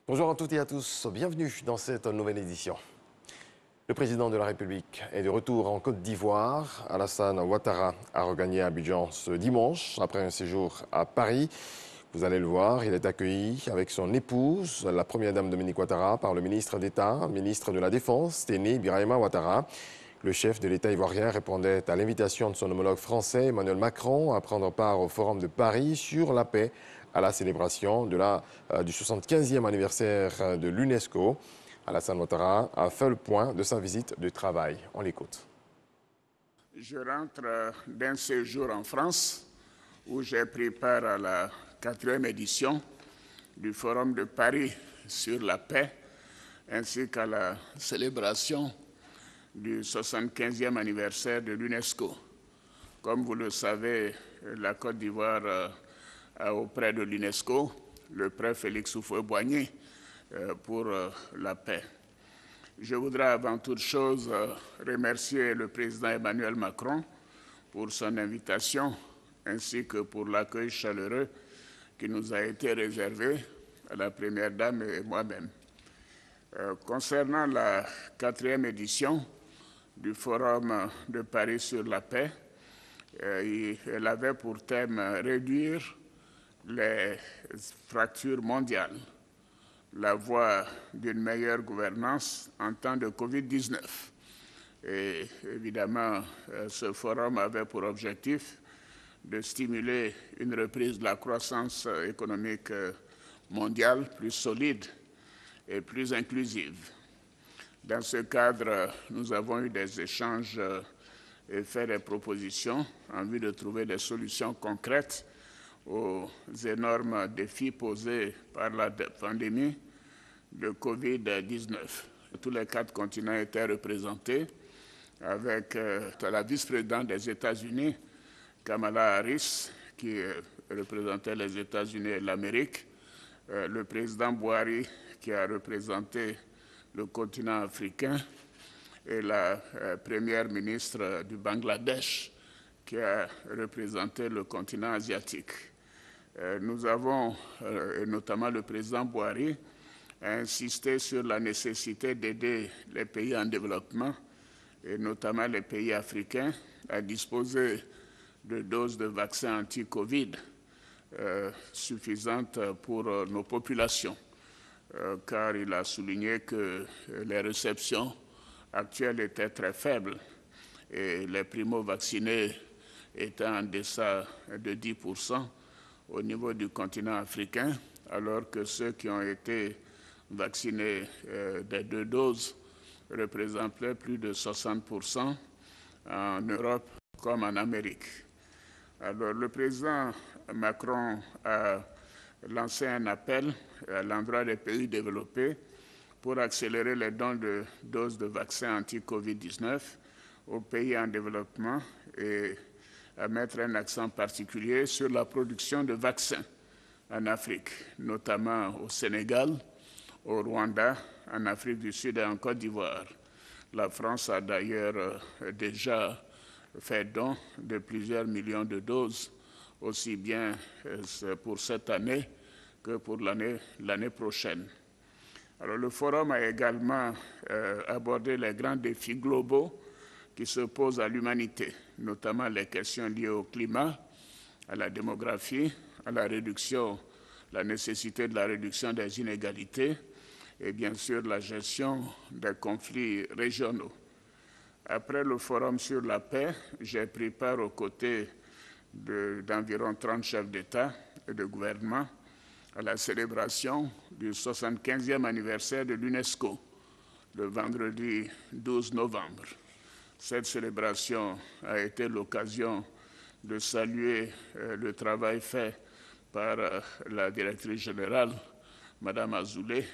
Bonjour à toutes et à tous, bienvenue dans cette nouvelle édition. Le président de la République est de retour en Côte d'Ivoire. Alassane Ouattara a regagné Abidjan ce dimanche après un séjour à Paris. Vous allez le voir, il est accueilli avec son épouse, la première dame Dominique Ouattara, par le ministre d'État, ministre de la Défense, Téné Birahima Ouattara. Le chef de l'État ivoirien répondait à l'invitation de son homologue français, Emmanuel Macron, à prendre part au Forum de Paris sur la paix à la célébration du 75e anniversaire de l'UNESCO. Alassane Ouattara a fait le point de sa visite de travail. On l'écoute. Je rentre d'un séjour en France où j'ai pris part à la 4e édition du Forum de Paris sur la paix ainsi qu'à la célébration du 75e anniversaire de l'UNESCO. Comme vous le savez, la Côte d'Ivoire a auprès de l'UNESCO le prix Félix Houphouët-Boigny pour la paix. Je voudrais avant toute chose remercier le président Emmanuel Macron pour son invitation ainsi que pour l'accueil chaleureux qui nous a été réservé à la Première Dame et moi-même. Concernant la 4e édition du Forum de Paris sur la paix, elle avait pour thème réduire les fractures mondiales, la voie d'une meilleure gouvernance en temps de Covid-19. Et évidemment, ce forum avait pour objectif de stimuler une reprise de la croissance économique mondiale plus solide et plus inclusive. Dans ce cadre, nous avons eu des échanges et fait des propositions en vue de trouver des solutions concrètes aux énormes défis posés par la pandémie de Covid-19. Tous les 4 continents étaient représentés avec la vice-présidente des États-Unis, Kamala Harris, qui représentait les États-Unis et l'Amérique, le président Buhari, qui a représenté le continent africain, et la première ministre du Bangladesh, qui a représenté le continent asiatique. Nous avons, et notamment le président Buhari, insisté sur la nécessité d'aider les pays en développement, et notamment les pays africains, à disposer de doses de vaccins anti-Covid suffisantes pour nos populations, car il a souligné que les réceptions actuelles étaient très faibles et les primo-vaccinés étaient en deçà de 10% au niveau du continent africain, alors que ceux qui ont été vaccinés des 2 doses représentaient plus de 60% en Europe comme en Amérique. Alors, le président Macron a lancé un appel à l'endroit des pays développés pour accélérer les dons de doses de vaccins anti-Covid-19 aux pays en développement et à mettre un accent particulier sur la production de vaccins en Afrique, notamment au Sénégal, au Rwanda, en Afrique du Sud et en Côte d'Ivoire. La France a d'ailleurs déjà fait don de plusieurs millions de doses, aussi bien pour cette année que pour l'année prochaine. Alors, le forum a également abordé les grands défis globaux qui se posent à l'humanité, notamment les questions liées au climat, à la démographie, à la nécessité de la réduction des inégalités et bien sûr la gestion des conflits régionaux. Après le forum sur la paix, j'ai pris part aux côtés d'environ 30 chefs d'État et de gouvernement à la célébration du 75e anniversaire de l'UNESCO, le vendredi 12 novembre. Cette célébration a été l'occasion de saluer le travail fait par la directrice générale, Mme Azoulay,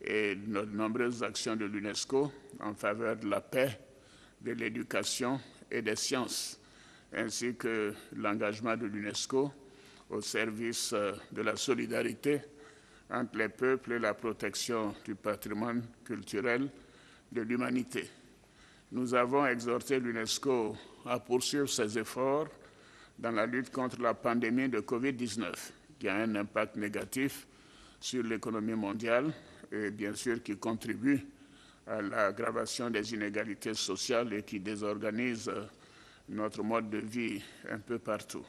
et de nombreuses actions de l'UNESCO en faveur de la paix, de l'éducation et des sciences, ainsi que l'engagement de l'UNESCO au service de la solidarité entre les peuples et la protection du patrimoine culturel de l'humanité. Nous avons exhorté l'UNESCO à poursuivre ses efforts dans la lutte contre la pandémie de Covid-19, qui a un impact négatif sur l'économie mondiale et bien sûr qui contribue à l'aggravation des inégalités sociales et qui désorganise notre mode de vie un peu partout.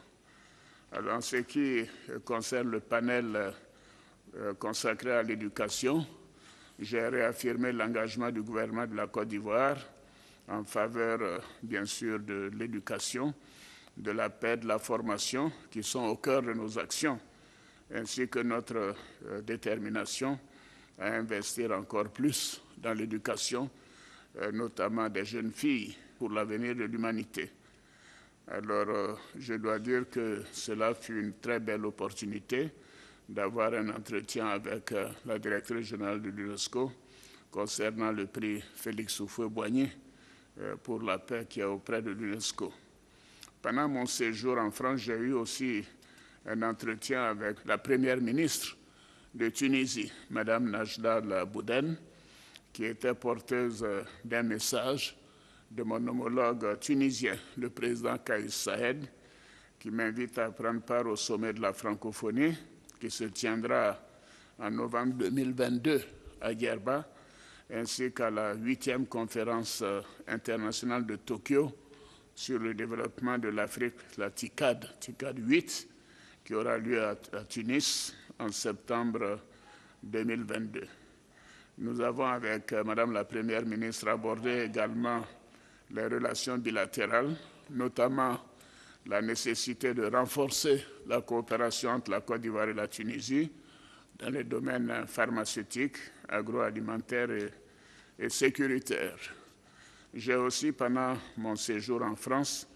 Alors, en ce qui concerne le panel consacré à l'éducation, j'ai réaffirmé l'engagement du gouvernement de la Côte d'Ivoire en faveur, bien sûr, de l'éducation, de la paix, de la formation, qui sont au cœur de nos actions, ainsi que notre détermination à investir encore plus dans l'éducation, notamment des jeunes filles, pour l'avenir de l'humanité. Alors, je dois dire que cela fut une très belle opportunité d'avoir un entretien avec la directrice générale de l'UNESCO concernant le prix Félix Houphouët-Boigny pour la paix qui est auprès de l'UNESCO. Pendant mon séjour en France, j'ai eu aussi un entretien avec la première ministre de Tunisie, Mme Najda Bouden, qui était porteuse d'un message de mon homologue tunisien, le président Kais Saied, qui m'invite à prendre part au sommet de la francophonie qui se tiendra en novembre 2022 à Djerba, ainsi qu'à la 8e conférence internationale de Tokyo sur le développement de l'Afrique, la TICAD 8, qui aura lieu à Tunis en septembre 2022. Nous avons, avec Madame la Première ministre, abordé également les relations bilatérales, notamment la nécessité de renforcer la coopération entre la Côte d'Ivoire et la Tunisie dans les domaines pharmaceutiques, agroalimentaires et sécuritaires. J'ai aussi, pendant mon séjour en France,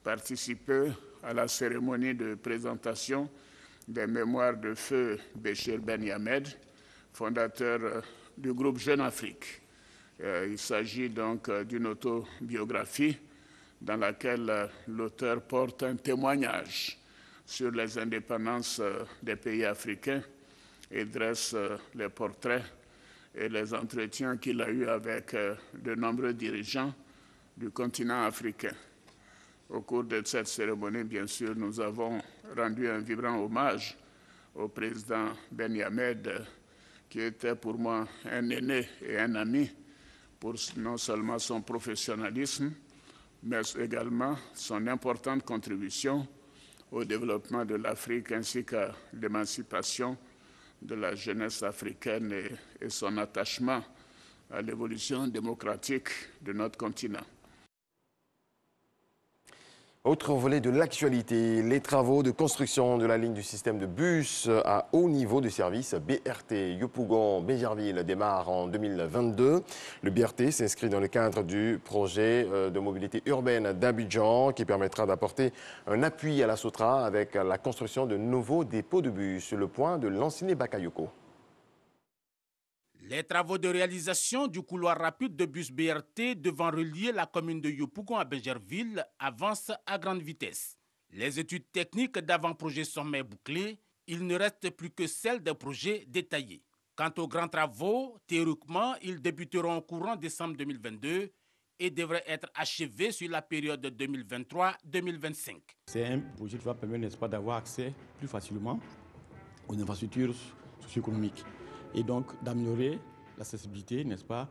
participé à la cérémonie de présentation des mémoires de feu Béchir Ben Yamed, fondateur du groupe Jeune Afrique. Il s'agit donc d'une autobiographie dans laquelle l'auteur porte un témoignage sur les indépendances des pays africains et dresse les portraits et les entretiens qu'il a eus avec de nombreux dirigeants du continent africain. Au cours de cette cérémonie, bien sûr, nous avons rendu un vibrant hommage au président Ben Yamed, qui était pour moi un aîné et un ami pour non seulement son professionnalisme, mais également son importante contribution au développement de l'Afrique ainsi qu'à l'émancipation de la jeunesse africaine et son attachement à l'évolution démocratique de notre continent. Autre volet de l'actualité, les travaux de construction de la ligne du système de bus à haut niveau de service BRT Yopougon-Béjerville démarre en 2022. Le BRT s'inscrit dans le cadre du projet de mobilité urbaine d'Abidjan qui permettra d'apporter un appui à la SOTRA avec la construction de nouveaux dépôts de bus. Le point de Lanciné Bakayoko. Les travaux de réalisation du couloir rapide de bus BRT devant relier la commune de Yopougon à Béjerville avancent à grande vitesse. Les études techniques d'avant-projet sont bouclées, il ne reste plus que celles des projets détaillés. Quant aux grands travaux, théoriquement, ils débuteront au courant décembre 2022 et devraient être achevés sur la période 2023-2025. C'est un projet qui va permettre, n'est-ce pas, d'avoir accès plus facilement aux infrastructures socio-économiques et donc d'améliorer l'accessibilité, n'est-ce pas,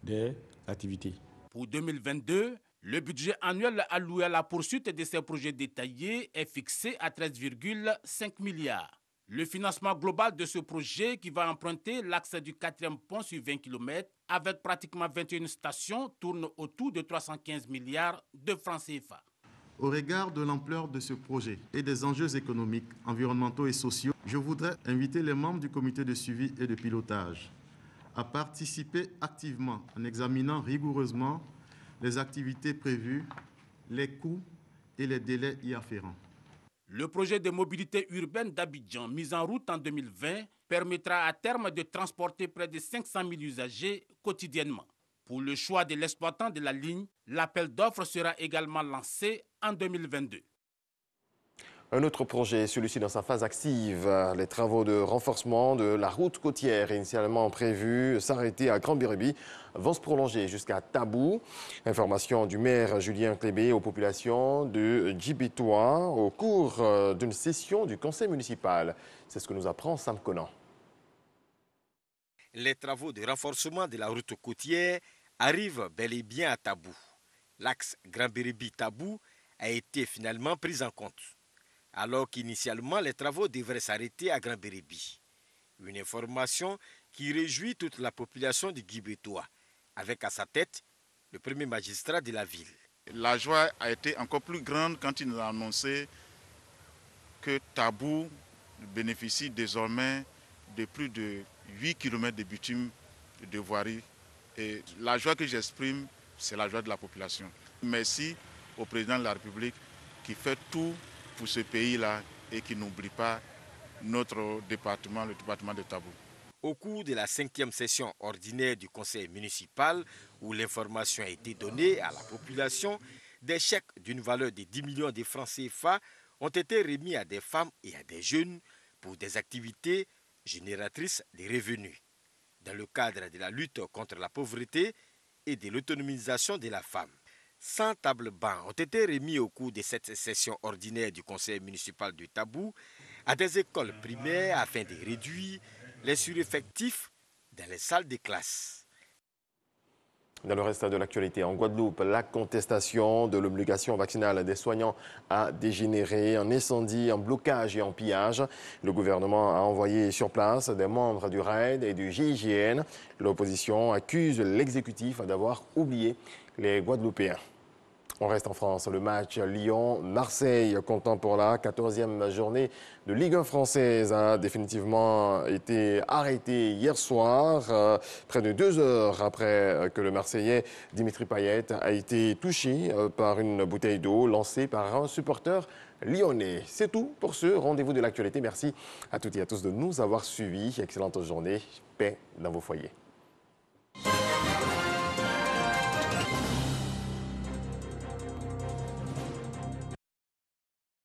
des activités. Pour 2022, le budget annuel alloué à la poursuite de ces projets détaillés est fixé à 13,5 milliards. Le financement global de ce projet, qui va emprunter l'axe du 4e pont sur 20 km, avec pratiquement 21 stations, tourne autour de 315 milliards de francs CFA. Au regard de l'ampleur de ce projet et des enjeux économiques, environnementaux et sociaux, je voudrais inviter les membres du comité de suivi et de pilotage à participer activement en examinant rigoureusement les activités prévues, les coûts et les délais y afférents. Le projet de mobilité urbaine d'Abidjan, mis en route en 2020, permettra à terme de transporter près de 500 000 usagers quotidiennement. Pour le choix de l'exploitant de la ligne, l'appel d'offres sera également lancé en 2022. Un autre projet, celui-ci dans sa phase active. Les travaux de renforcement de la route côtière initialement prévus s'arrêter à Grand-Biribi vont se prolonger jusqu'à Tabou. Information du maire Julien Clébé aux populations de Djibitois au cours d'une session du conseil municipal. C'est ce que nous apprend Sam Conan. Les travaux de renforcement de la route côtière arrivent bel et bien à Tabou. L'axe Grand Bérébi-Tabou a été finalement pris en compte, alors qu'initialement les travaux devraient s'arrêter à Grand Bérébi. Une information qui réjouit toute la population de Guibétois, avec à sa tête le premier magistrat de la ville. La joie a été encore plus grande quand il nous a annoncé que Tabou bénéficie désormais de plus de 8 km de bitume de voirie. Et la joie que j'exprime, c'est la joie de la population. Merci au président de la République qui fait tout pour ce pays-là et qui n'oublie pas notre département, le département de Tabou. Au cours de la 5e session ordinaire du conseil municipal, où l'information a été donnée à la population, des chèques d'une valeur de 10 millions de francs CFA ont été remis à des femmes et à des jeunes pour des activités génératrices de revenus, dans le cadre de la lutte contre la pauvreté et de l'autonomisation de la femme. 100 tables-bancs ont été remis au cours de cette session ordinaire du conseil municipal de Tabou à des écoles primaires afin de réduire les sureffectifs dans les salles de classe. Dans le reste de l'actualité, en Guadeloupe, la contestation de l'obligation vaccinale des soignants a dégénéré en incendie, en blocage et en pillage. Le gouvernement a envoyé sur place des membres du RAID et du GIGN. L'opposition accuse l'exécutif d'avoir oublié les Guadeloupéens. On reste en France. Le match Lyon-Marseille, comptant pour la 14e journée de Ligue 1 française, a définitivement été arrêté hier soir, près de 2 heures après que le Marseillais Dimitri Payet a été touché par une bouteille d'eau lancée par un supporter lyonnais. C'est tout pour ce rendez-vous de l'actualité. Merci à toutes et à tous de nous avoir suivis. Excellente journée. Paix dans vos foyers.